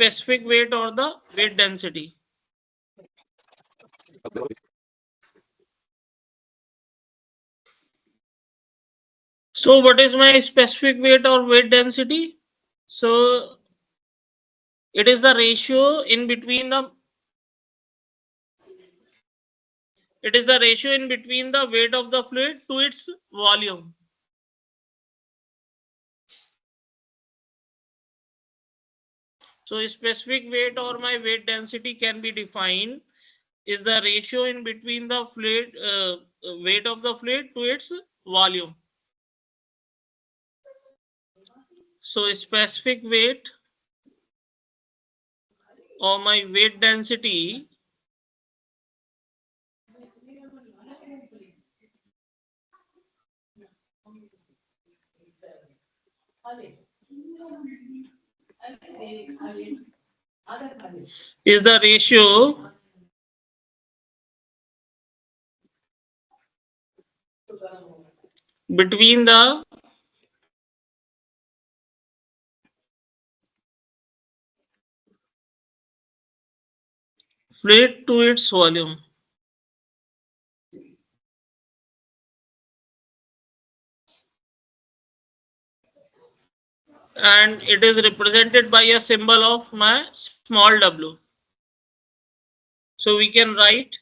specific weight or the weight density. So what is my specific weight or weight density? So it is the ratio in between the weight of the fluid to its volume. So specific weight or my weight density can be defined is the ratio in between the fluid weight of the fluid to its volume. So specific weight or my weight density is the ratio between the fluid to its volume. And it is represented by a symbol of my small w. So we can write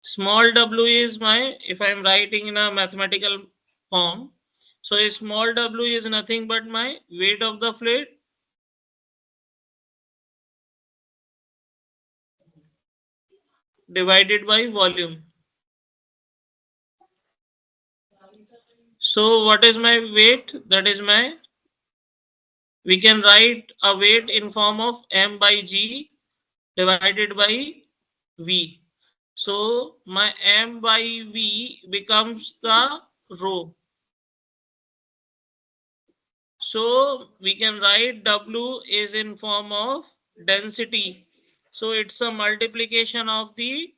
small w is my, if I am writing in a mathematical form, so a small w is nothing but my weight of the fluid divided by volume. So what is my weight? That is my, we can write a weight in form of m by g divided by v. So my m by v becomes the rho. So we can write w is in form of density. So it's a multiplication of the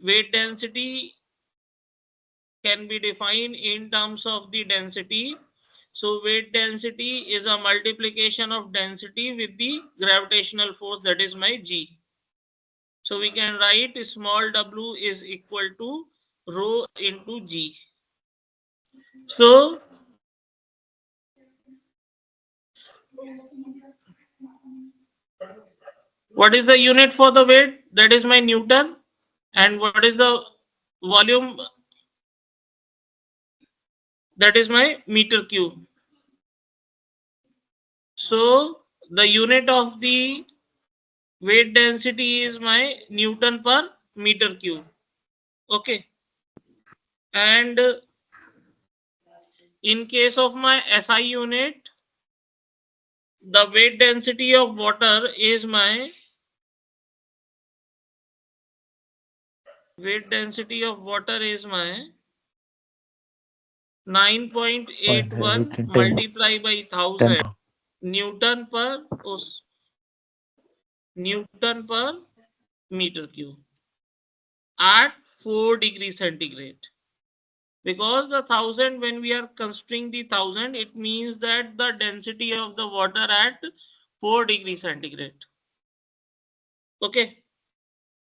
weight density can be defined in terms of the density. So weight density is a multiplication of density with the gravitational force, that is my g. So we can write small w is equal to rho into g. So what is the unit for the weight? That is my Newton. And what is the volume? That is my meter cube. So the unit of the weight density is my Newton per meter cube. Okay. And in case of my SI unit, the weight density of water is my 9.81 multiplied by 1000 Newton per meter cube at 4 degrees centigrade. Because the 1000, when we are considering the 1000, it means that the density of the water at 4 degrees centigrade. Okay.